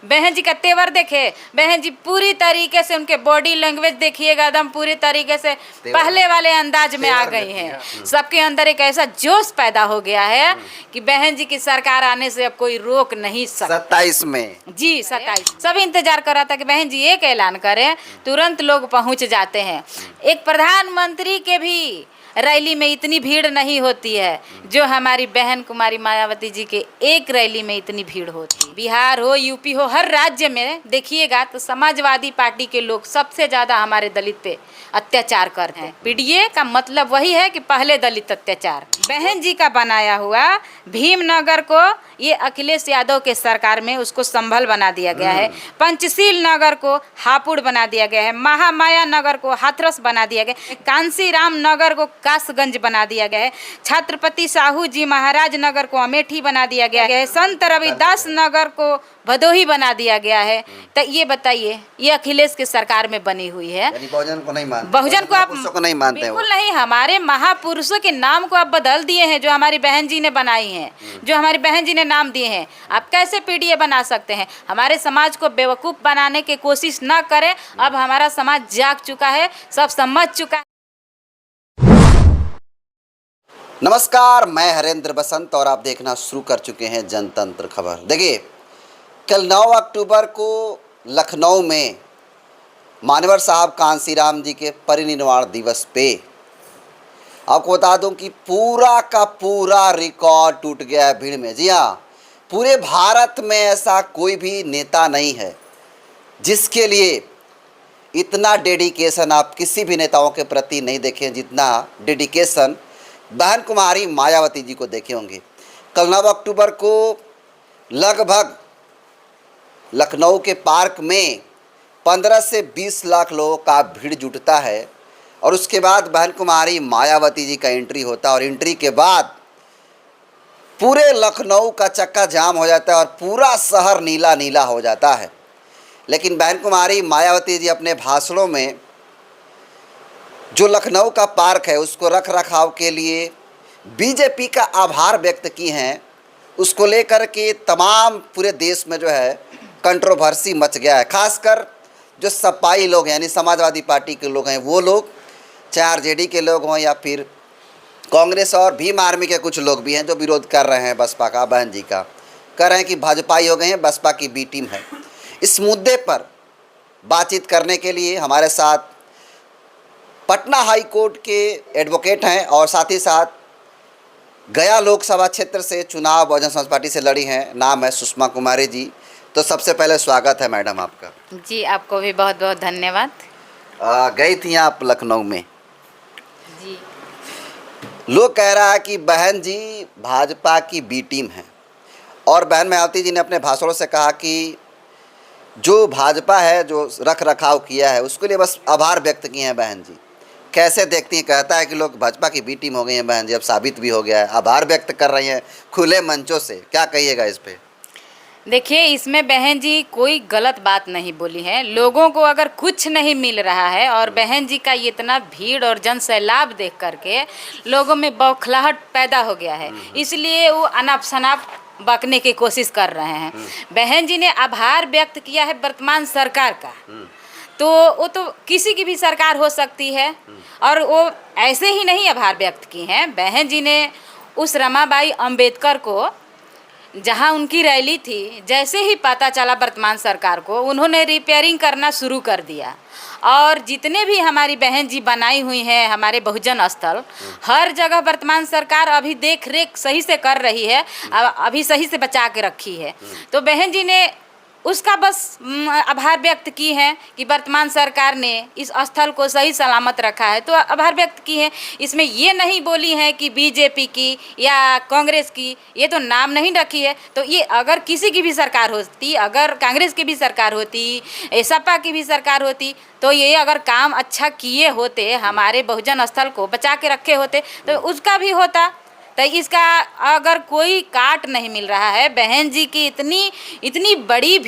बहन जी का तेवर देखे, बहन जी पूरी तरीके से उनके बॉडी लैंग्वेज देखिएगा, एकदम पूरी तरीके से पहले वाले अंदाज में आ गई हैं। सबके अंदर एक ऐसा जोश पैदा हो गया है कि बहन जी की सरकार आने से अब कोई रोक नहीं सकता। 27 में जी 27 सभी इंतजार कर रहा था कि बहन जी एक ऐलान करें, तुरंत लोग पहुंच जाते हैं। एक प्रधानमंत्री के भी रैली में इतनी भीड़ नहीं होती है जो हमारी बहन कुमारी मायावती जी के एक रैली में इतनी भीड़ होती है। बिहार हो, यूपी हो, हर राज्य में देखिएगा तो समाजवादी पार्टी के लोग सबसे ज़्यादा हमारे दलित पे अत्याचार करते हैं। पीडीए का मतलब वही है कि पहले दलित अत्याचार। बहन जी का बनाया हुआ भीमनगर को ये अखिलेश यादव के सरकार में उसको संभल बना दिया गया है। पंचशील नगर को हापुड़ बना दिया गया है। महामाया नगर को हाथरस बना दिया गया है। कांसीराम नगर को कासगंज बना दिया गया है। छत्रपति साहू जी महाराज नगर को अमेठी बना दिया गया है। संत रविदास नगर को भदोही बना दिया गया है। तो ये बताइए, ये अखिलेश की सरकार में बनी हुई है। बहुजन को नहीं मानते, बहुजन को आप को नहीं मानते, बिल्कुल नहीं। हमारे महापुरुषों के नाम को आप बदल दिए हैं, जो हमारी बहन जी ने बनाई हैं, जो हमारी बहन जी ने नाम दिए हैं। आप कैसे पीडीए बना सकते हैं? हमारे समाज को बेवकूफ़ बनाने की कोशिश ना करें। अब हमारा समाज जाग चुका है, सब समझ चुका है। नमस्कार, मैं हरेंद्र बसंत और आप देखना शुरू कर चुके हैं जनतंत्र खबर। देखिए, कल 9 अक्टूबर को लखनऊ में मान्यवर साहब कांसीराम जी के परिनिर्वाण दिवस पे आपको बता दूं कि पूरा का पूरा रिकॉर्ड टूट गया है भीड़ में। जी हाँ, पूरे भारत में ऐसा कोई भी नेता नहीं है जिसके लिए इतना डेडिकेशन आप किसी भी नेताओं के प्रति नहीं देखे जितना डेडिकेशन बहन कुमारी मायावती जी को देखे होंगे। कल 9 अक्टूबर को लगभग लखनऊ के पार्क में 15 से 20 लाख लोगों का भीड़ जुटता है और उसके बाद बहन कुमारी मायावती जी का एंट्री होता है और एंट्री के बाद पूरे लखनऊ का चक्का जाम हो जाता है और पूरा शहर नीला नीला हो जाता है। लेकिन बहन कुमारी मायावती जी अपने भाषणों में जो लखनऊ का पार्क है उसको रख रखाव के लिए बीजेपी का आभार व्यक्त की हैं, उसको लेकर के तमाम पूरे देश में जो है कंट्रोवर्सी मच गया है। खासकर जो सपाई लोग हैं यानी समाजवादी पार्टी के लोग हैं, वो लोग चाहे आरजेडी के लोग हों या फिर कांग्रेस और भीम आर्मी के कुछ लोग भी हैं जो विरोध कर रहे हैं बसपा का, बहन जी का, कह रहे हैं कि भाजपाई हो गए हैं, बसपा की बी टीम है। इस मुद्दे पर बातचीत करने के लिए हमारे साथ पटना हाई कोर्ट के एडवोकेट हैं और साथ ही साथ गया लोकसभा क्षेत्र से चुनाव बहुजन समाज पार्टी से लड़ी हैं, नाम है सुषमा कुमारी जी। तो सबसे पहले स्वागत है मैडम आपका। जी आपको भी बहुत बहुत धन्यवाद। गई थी आप लखनऊ में? जी लोग कह रहा है कि बहन जी भाजपा की बी टीम है और बहन मायावती जी ने अपने भाषणों से कहा कि जो भाजपा है जो रख रखाव किया है उसके लिए बस आभार व्यक्त किए हैं बहन जी। कैसे देखती हैं? कहता है कि लोग भाजपा की बी टीम हो गई हैं बहन जी, अब साबित भी हो गया है, आभार व्यक्त कर रही हैं खुले मंचों से, क्या कहिएगा इस पे? देखिए, इसमें बहन जी कोई गलत बात नहीं बोली है। लोगों को अगर कुछ नहीं मिल रहा है और बहन जी का इतना भीड़ और जन सैलाब देख करके लोगों में बौखलाहट पैदा हो गया है, इसलिए वो अनाप शनाप बकने की कोशिश कर रहे हैं। बहन जी ने आभार व्यक्त किया है वर्तमान सरकार का, तो वो तो किसी की भी सरकार हो सकती है और वो ऐसे ही नहीं आभार व्यक्त की हैं। बहन जी ने उस रमाबाई अंबेडकर को, जहां उनकी रैली थी, जैसे ही पता चला वर्तमान सरकार को, उन्होंने रिपेयरिंग करना शुरू कर दिया और जितने भी हमारी बहन जी बनाई हुई हैं हमारे बहुजन स्थल, हर जगह वर्तमान सरकार अभी देख रेख सही से कर रही है, अभी सही से बचा के रखी है। तो बहन जी ने उसका बस आभार व्यक्त की है कि वर्तमान सरकार ने इस स्थल को सही सलामत रखा है, तो आभार व्यक्त की है। इसमें ये नहीं बोली है कि बीजेपी की या कांग्रेस की, ये तो नाम नहीं रखी है। तो ये अगर किसी की भी सरकार होती, अगर कांग्रेस की भी सरकार होती, सपा की भी सरकार होती, तो ये अगर काम अच्छा किए होते, हमारे बहुजन स्थल को बचा के रखे होते, तो उसका भी होता। तो इसका अगर कोई काट नहीं मिल रहा है, बहन जी की इतनी बड़ी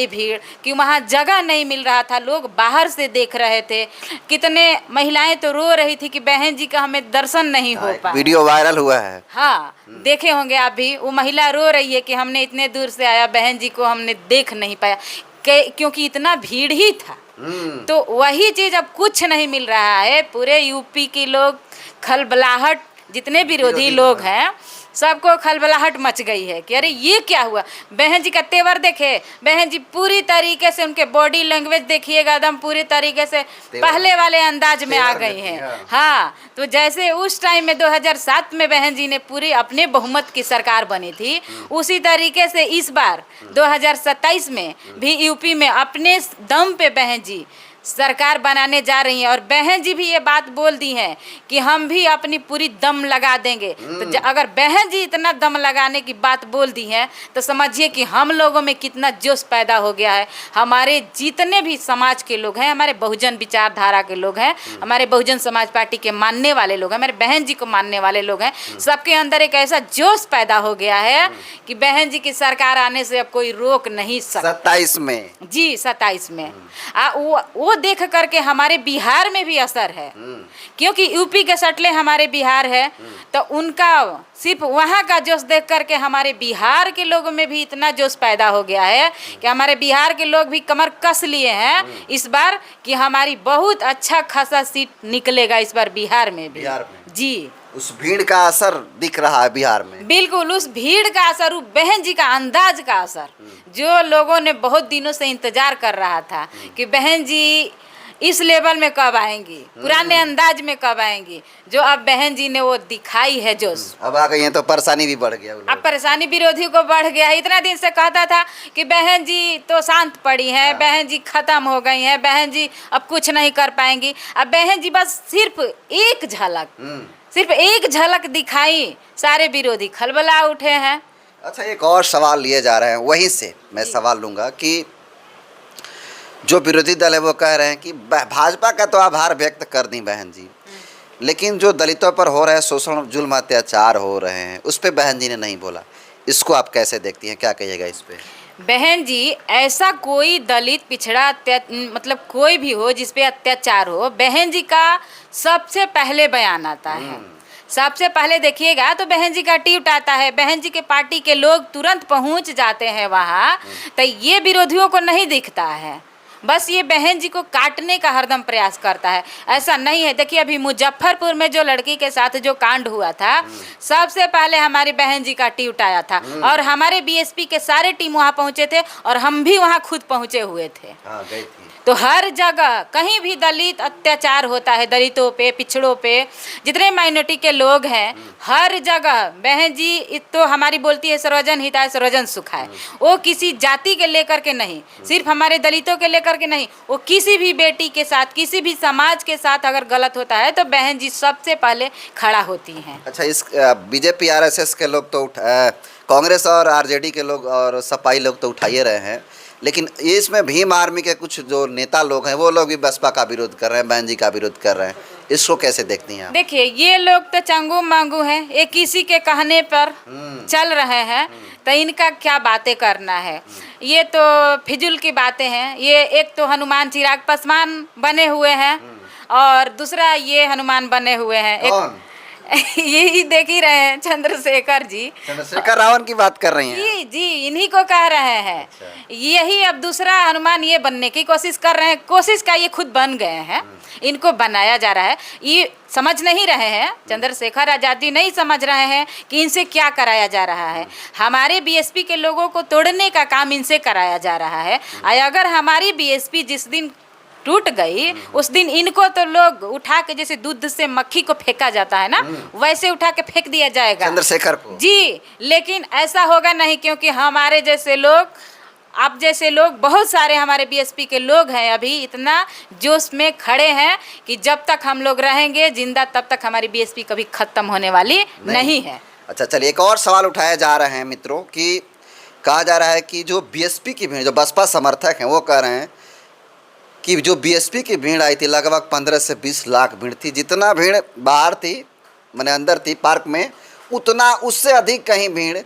भीड़ कि वहाँ जगह नहीं मिल रहा था, लोग बाहर से देख रहे थे, कितने महिलाएं तो रो रही थी कि बहन जी का हमें दर्शन नहीं हो पाया। वीडियो वायरल हुआ है। हाँ, देखे होंगे आप भी, वो महिला रो रही है कि हमने इतने दूर से आया, बहन जी को हमने देख नहीं पाया, क्योंकि इतना भीड़ ही था। तो वही चीज अब कुछ नहीं मिल रहा है। पूरे यूपी के लोग खलबलाहट, जितने विरोधी लोग हैं सबको खलबलाहट मच गई है कि अरे ये क्या हुआ। बहन जी का तेवर देखे, बहन जी पूरी तरीके से, उनके बॉडी लैंग्वेज देखिएगा, एकदम पूरी तरीके से पहले वाले अंदाज में आ गई हैं। हाँ, तो जैसे उस टाइम में 2007 में बहन जी ने पूरी अपने बहुमत की सरकार बनी थी, उसी तरीके से इस बार 2027 में भी यूपी में अपने दम पे बहन जी सरकार बनाने जा रही हैं। और बहन जी भी ये बात बोल दी हैं कि हम भी अपनी पूरी दम लगा देंगे। तो अगर बहन जी इतना दम लगाने की बात बोल दी हैं तो समझिए कि हम लोगों में कितना जोश पैदा हो गया है। हमारे जितने भी समाज के लोग हैं, हमारे बहुजन विचारधारा के लोग हैं, हमारे बहुजन समाज पार्टी के मानने वाले लोग हैं, हमारे बहन जी को मानने वाले लोग हैं, सबके अंदर एक ऐसा जोश पैदा हो गया है कि बहन जी की सरकार आने से अब कोई रोक नहीं सकता। 27 में जी, 27 में वो देख करके हमारे बिहार में भी असर है, क्योंकि यूपी के सटले हमारे बिहार है। तो उनका सिर्फ वहाँ का जोश देख करके हमारे बिहार के लोगों में भी इतना जोश पैदा हो गया है कि हमारे बिहार के लोग भी कमर कस लिए हैं इस बार कि हमारी बहुत अच्छा खासा सीट निकलेगा इस बार बिहार में भी। जी, उस भीड़ का असर दिख रहा है बिहार में। बिल्कुल, उस भीड़ का असर, उस बहन जी का अंदाज का असर, जो लोगों ने बहुत दिनों से इंतजार कर रहा था कि बहन जी इस लेवल में कब आएंगी, पुराने अंदाज में कब आएंगी, जो अब बहन जी ने वो दिखाई है जोश। अब आ गई हैं तो परेशानी भी बढ़ गया। अब परेशानी विरोधी को बढ़ गया। इतना दिन से कहता था कि बहन जी तो शांत पड़ी हैं, बहन जी खत्म हो गई हैं, बहन जी अब कुछ नहीं कर पाएंगी। अब बहन जी बस सिर्फ एक झलक दिखाई, सारे विरोधी खलबला उठे हैं। अच्छा, एक और सवाल लिए जा रहे हैं, वहीं से मैं सवाल लूँगा कि जो विरोधी दल है वो कह रहे हैं कि भाजपा का तो आभार व्यक्त कर दी बहन जी, लेकिन जो दलितों पर हो रहे शोषण, जुल्म, अत्याचार हो रहे हैं उस पर बहन जी ने नहीं बोला। इसको आप कैसे देखती हैं, क्या कहिएगा इस पे? बहन जी, ऐसा कोई दलित, पिछड़ा, मतलब कोई भी हो जिस पे अत्याचार हो, बहन जी का सबसे पहले बयान आता है। सबसे पहले देखिएगा तो बहन जी का ट्वीट आता है, बहन जी के पार्टी के लोग तुरंत पहुंच जाते हैं वहाँ। तो ये विरोधियों को नहीं दिखता है, बस ये बहन जी को काटने का हरदम प्रयास करता है। ऐसा नहीं है। देखिए, अभी मुजफ्फरपुर में जो लड़की के साथ जो कांड हुआ था, सबसे पहले हमारी बहन जी का ट्वीट आया था और हमारे बीएसपी के सारे टीम वहाँ पहुँचे थे और हम भी वहाँ खुद पहुँचे हुए थे। गई थी। तो हर जगह कहीं भी दलित अत्याचार होता है, दलितों पे, पिछड़ों पे, जितने माइनॉरिटी के लोग हैं, हर जगह बहन जी तो हमारी बोलती है सर्वजन हिताय सर्वजन सुखाय। वो किसी जाति के लेकर के नहीं, सिर्फ हमारे दलितों के लेकर के नहीं, वो किसी भी बेटी के साथ, किसी भी समाज के साथ अगर गलत होता है तो बहन जी सबसे पहले खड़ा होती हैं। अच्छा, इस बीजेपी आरएसएस के लोग तो कांग्रेस और आरजेडी के लोग और सपाई लोग तो उठाइए रहे हैं, लेकिन इसमें भीम आर्मी के कुछ जो नेता लोग हैं वो लोग भी बसपा का विरोध कर रहे हैं, बहन जी का विरोध कर रहे हैं। इसको कैसे देखती हैं? देखिए, ये लोग तो चंगू मांगू हैं, ये किसी के कहने पर चल रहे हैं, तो इनका क्या बातें करना है। ये तो फिजूल की बातें हैं। ये एक तो हनुमान चिराग पासवान बने हुए हैं और दूसरा ये हनुमान बने हुए हैं। कौन? यही देख ही रहे हैं, चंद्रशेखर जी। चंद्रशेखर रावण की बात कर रही हैं? जी, इन्हीं को कह रहे हैं। अच्छा। यही अब दूसरा हनुमान ये बनने की कोशिश कर रहे हैं। कोशिश का ये खुद बन गए हैं, इनको बनाया जा रहा है। ये समझ नहीं रहे हैं, चंद्रशेखर आजाद जी नहीं समझ रहे हैं कि इनसे क्या कराया जा रहा है। हमारे बीएसपी के लोगों को तोड़ने का काम इनसे कराया जा रहा है। अगर हमारी बीएसपी जिस दिन टूट गई, उस दिन इनको तो लोग उठा के, जैसे दूध से मक्खी को फेंका जाता है ना, वैसे उठा के फेंक दिया जाएगा चंद्रशेखर को। जी, लेकिन ऐसा होगा नहीं, क्योंकि हमारे जैसे लोग, आप जैसे लोग, बहुत सारे हमारे बीएसपी के लोग हैं अभी इतना जोश में खड़े हैं कि जब तक हम लोग रहेंगे जिंदा तब तक हमारी बीएसपी कभी खत्म होने वाली नहीं है। अच्छा, चलिए एक और सवाल उठाए जा रहे हैं मित्रों कि कहा जा रहा है कि जो बीएसपी की भीड़, जो बसपा समर्थक हैं वो कह रहे हैं कि जो बीएसपी की भीड़ आई थी लगभग 15 से 20 लाख भीड़ थी। जितना भीड़ बाहर थी, माने अंदर थी पार्क में, उतना उससे अधिक कहीं भीड़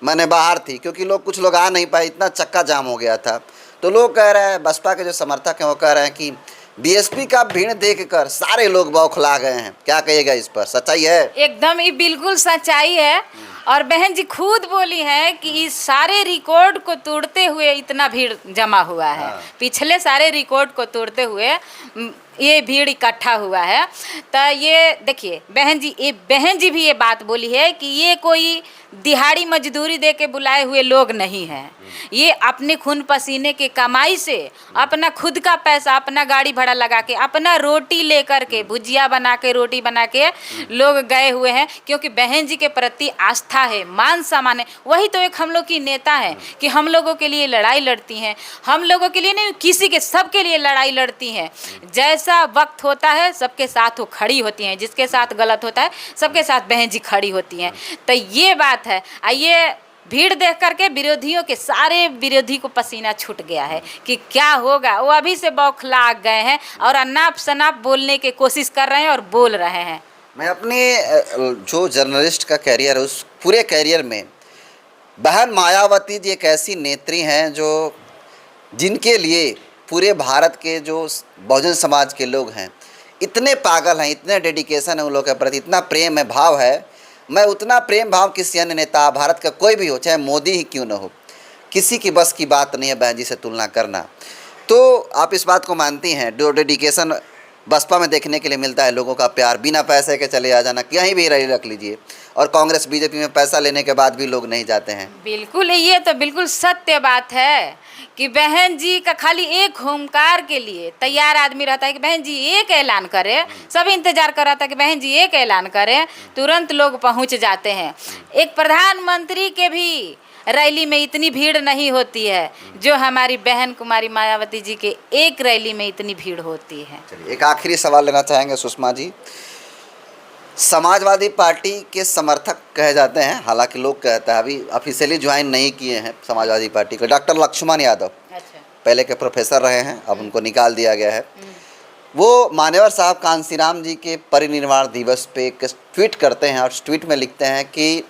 मैंने बाहर थी, क्योंकि कुछ लोग आ नहीं पाए, इतना चक्का जाम हो गया था। तो लोग कह रहे हैं, बसपा के जो समर्थक हैं वो कह रहे हैं कि बीएसपी का भीड़ देखकर सारे लोग बौखला गए हैं। क्या कहिएगा इस पर, सच्चाई है? एकदम ये बिल्कुल सच्चाई है। और बहन जी खुद बोली है कि इस सारे रिकॉर्ड को तोड़ते हुए इतना भीड़ जमा हुआ है। हाँ। पिछले सारे रिकॉर्ड को तोड़ते हुए ये भीड़ इकट्ठा हुआ है। तो ये देखिए बहन जी भी ये बात बोली है कि ये कोई दिहाड़ी मजदूरी दे के बुलाए हुए लोग नहीं हैं। ये अपने खून पसीने के कमाई से अपना खुद का पैसा, अपना गाड़ी भाड़ा लगा के, अपना रोटी लेकर के, भुजिया बना के, रोटी बना के लोग गए हुए हैं, क्योंकि बहन जी के प्रति आस्था है, मान सम्मान है। वही तो एक हम लोग की नेता है कि हम लोगों के लिए लड़ाई लड़ती हैं। हम लोगों के लिए नहीं, किसी के सबके लिए लड़ाई लड़ती हैं। जैसा वक्त होता है सबके साथ वो खड़ी होती हैं, जिसके साथ गलत होता है सबके साथ बहन जी खड़ी होती हैं। तो ये बात है। ये भीड़ देख करके विरोधियों के सारे विरोधी को पसीना छूट गया है कि क्या होगा। वो अभी से बौखला गए हैं और अनाप शनाप बोलने की कोशिश कर रहे हैं और बोल रहे हैं। मैं अपने जो जर्नलिस्ट का कैरियर है उस पूरे कैरियर में बहन मायावती जी एक ऐसी नेत्री हैं जो जिनके लिए पूरे भारत के जो बहुजन समाज के लोग हैं इतने पागल हैं, इतने डेडिकेशन है उन लोगों के प्रति, इतना प्रेम है, भाव है। मैं उतना प्रेम भाव किसी अन्य नेता भारत का कोई भी हो, चाहे मोदी ही क्यों न हो, किसी की बस की बात नहीं है बहन जी से तुलना करना। तो आप इस बात को मानती हैं, जो डेडिकेशन बसपा में देखने के लिए मिलता है, लोगों का प्यार, बिना पैसे के चले आ जाना, कहीं भी रैली रख लीजिए, और कांग्रेस बीजेपी में पैसा लेने के बाद भी लोग नहीं जाते हैं। बिल्कुल, ये तो बिल्कुल सत्य बात है कि बहन जी का खाली एक होमकार के लिए तैयार आदमी रहता है कि बहन जी एक ऐलान करे। सब इंतजार कर रहा था कि बहन जी एक ऐलान करें, तुरंत लोग पहुंच जाते हैं। एक प्रधानमंत्री के भी रैली में इतनी भीड़ नहीं होती है जो हमारी बहन कुमारी मायावती जी के एक रैली में इतनी भीड़ होती है। चलिए, एक आखिरी सवाल लेना चाहेंगे सुषमा जी। समाजवादी पार्टी के समर्थक कहे जाते हैं, हालांकि लोग कहते हैं, अभी ऑफिशियली ज्वाइन नहीं किए हैं समाजवादी पार्टी को, डॉक्टर लक्ष्मण यादव, अच्छा। पहले के प्रोफेसर रहे हैं, अब उनको निकाल दिया गया है। वो मान्यवर साहब कांसीराम जी के परिनिर्वाण दिवस पे एक ट्वीट करते हैं और ट्वीट में लिखते हैं कि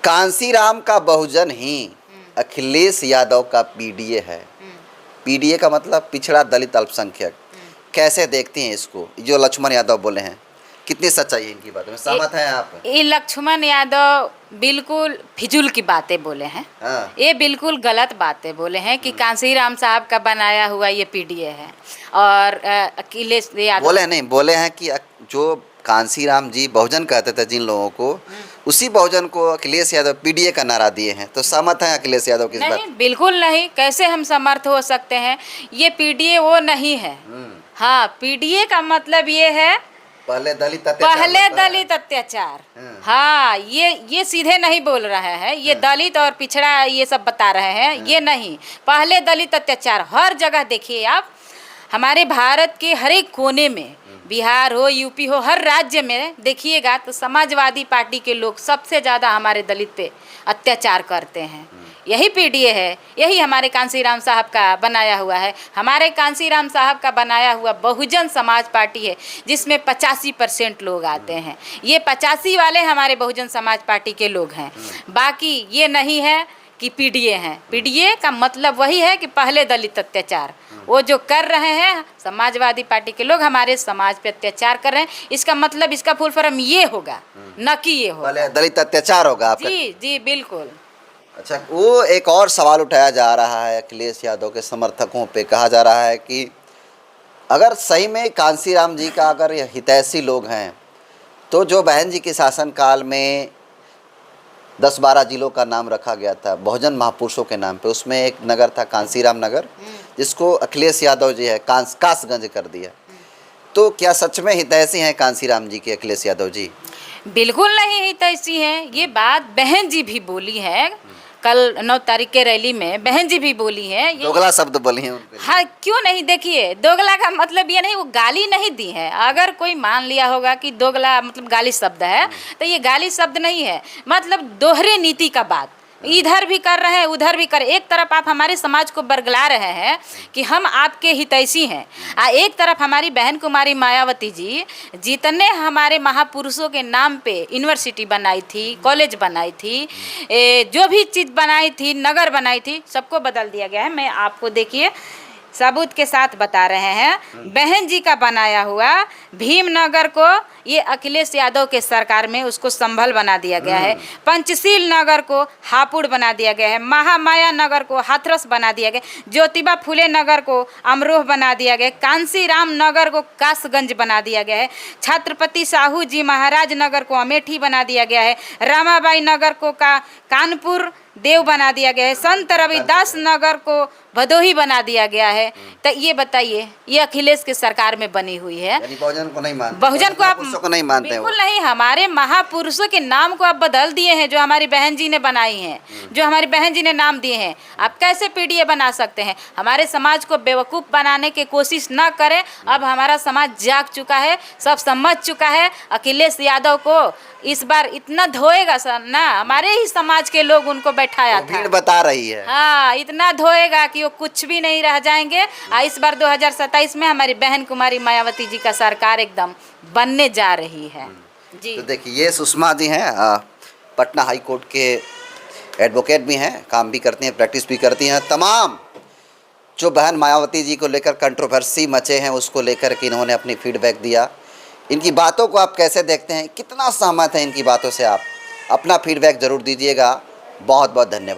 कांसीराम का बहुजन ही अखिलेश यादव का पीडीए है। पीडीए का मतलब पिछड़ा दलित अल्पसंख्यक। कैसे देखती हैं इसको, जो लक्ष्मण यादव बोले हैं, कितनी सच्चाई है इनकी बातों में, सहमत हैं आप? ये लक्ष्मण यादव बिल्कुल फिजूल की बातें बोले हैं। हाँ। ये बिल्कुल गलत बातें बोले हैं कि कांसीराम साहब का बनाया हुआ ये पीडीए है और अखिलेश यादव बोले हैं कि जो कांसीराम जी बहुजन कहते थे जिन लोगों को, उसी बहुजन को अखिलेश यादव पीडीए का नारा दिए हैं। तो सहमत हैं अखिलेश यादव की इस बात? नहीं, बिल्कुल नहीं। कैसे हम समर्थ हो सकते हैं? ये पीडीए वो नहीं है। हाँ, पीडीए का मतलब ये है पहले दलित अत्याचार। हाँ, ये सीधे नहीं बोल रहे हैं, ये दलित और पिछड़ा ये सब बता रहे हैं। ये नहीं, पहले दलित अत्याचार। हर जगह देखिए आप, हमारे भारत के हर एक कोने में, बिहार हो, यूपी हो, हर राज्य में देखिएगा तो समाजवादी पार्टी के लोग सबसे ज़्यादा हमारे दलित पे अत्याचार करते हैं। यही पीडीए है, यही हमारे कांसीराम साहब का बनाया हुआ है। हमारे कांसीराम साहब का बनाया हुआ बहुजन समाज पार्टी है, जिसमें 85% लोग आते हैं। ये 85 वाले हमारे बहुजन समाज पार्टी के लोग हैं। बाकी ये नहीं है कि पीडीए हैं। पीडीए का मतलब वही है कि पहले दलित अत्याचार, वो जो कर रहे हैं समाजवादी पार्टी के लोग, हमारे समाज पे अत्याचार कर रहे हैं। इसका मतलब, इसका फुल फॉर्म ये होगा, न कि ये होगा। पहले दलित अत्याचार होगा आपका? जी जी बिल्कुल। अच्छा, वो एक और सवाल उठाया जा रहा है अखिलेश यादव के समर्थकों पे, कहा जा रहा है कि अगर सही में कांसीराम जी का अगर ये हितैषी लोग हैं, तो जो बहन जी के शासनकाल में 10-12 जिलों का नाम रखा गया था बहुजन महापुरुषों के नाम पे, उसमें एक नगर था कांसीराम नगर, जिसको अखिलेश यादव जी है कासगंज कर दिया। तो क्या सच में हितैषी हैं कांसीराम जी के अखिलेश यादव जी? बिल्कुल नहीं हितैषी हैं। ये बात बहन जी भी बोली है, कल 9 तारीख के रैली में बहन जी भी बोली है। दोगला शब्द बोली हैं उनके। हाँ, क्यों नहीं? देखिए, दोगला का मतलब ये नहीं, वो गाली नहीं दी है। अगर कोई मान लिया होगा कि दोगला मतलब गाली शब्द है, तो ये गाली शब्द नहीं है। मतलब दोहरे नीति का बात, इधर भी कर रहे हैं उधर भी कर। एक तरफ आप हमारे समाज को बरगला रहे हैं कि हम आपके हितैषी हैं, एक तरफ हमारी बहन कुमारी मायावती जी जितने हमारे महापुरुषों के नाम पे यूनिवर्सिटी बनाई थी, कॉलेज बनाई थी, जो भी चीज़ बनाई थी, नगर बनाई थी, सबको बदल दिया गया है। मैं आपको देखिए सबूत के साथ बता रहे हैं। बहन जी का बनाया हुआ भीमनगर को ये अखिलेश यादव के सरकार में उसको संभल बना दिया गया है। पंचशील नगर को हापुड़ बना दिया गया है। महामाया नगर को हाथरस बना दिया गया। ज्योतिबा फुले नगर को अमरोह बना दिया गया। कांसीराम नगर को कासगंज बना दिया गया है। छत्रपति साहू जी महाराज नगर को अमेठी बना दिया गया है। रामाबाई नगर को कानपुर देव बना दिया गया है। संत रविदास नगर को भदोही बना दिया गया है। तो ये बताइए, ये अखिलेश के सरकार में बनी हुई है। बहुजन को नहीं मानते, बहुजन को आप को नहीं मानते, बिल्कुल नहीं। हमारे महापुरुषों के नाम को आप बदल दिए हैं, जो हमारी बहन जी ने बनाई हैं, जो हमारी बहन जी ने नाम दिए हैं। आप कैसे पीडीए बना सकते हैं? हमारे समाज को बेवकूफ़ बनाने की कोशिश ना करें। अब हमारा समाज जाग चुका है, सब समझ चुका है। अखिलेश यादव को इस बार इतना धोएगा सर ना, हमारे ही समाज के लोग उनको बैठाया था। भीड़ बता रही है। हाँ, इतना धोएगा कि वो कुछ भी नहीं रह जाएंगे। इस बार 2027 में हमारी बहन कुमारी मायावती जी का सरकार एकदम बनने जा रही है जी। तो देखिए, ये सुषमा जी हैं, पटना हाई कोर्ट के एडवोकेट भी हैं, काम भी करती हैं, प्रैक्टिस भी करती हैं। तमाम जो बहन मायावती जी को लेकर कंट्रोवर्सी मचे हैं, उसको लेकर के इन्होंने अपनी फीडबैक दिया। इनकी बातों को आप कैसे देखते हैं, कितना सहमत हैं इनकी बातों से? आप अपना फीडबैक ज़रूर दीजिएगा। बहुत बहुत धन्यवाद।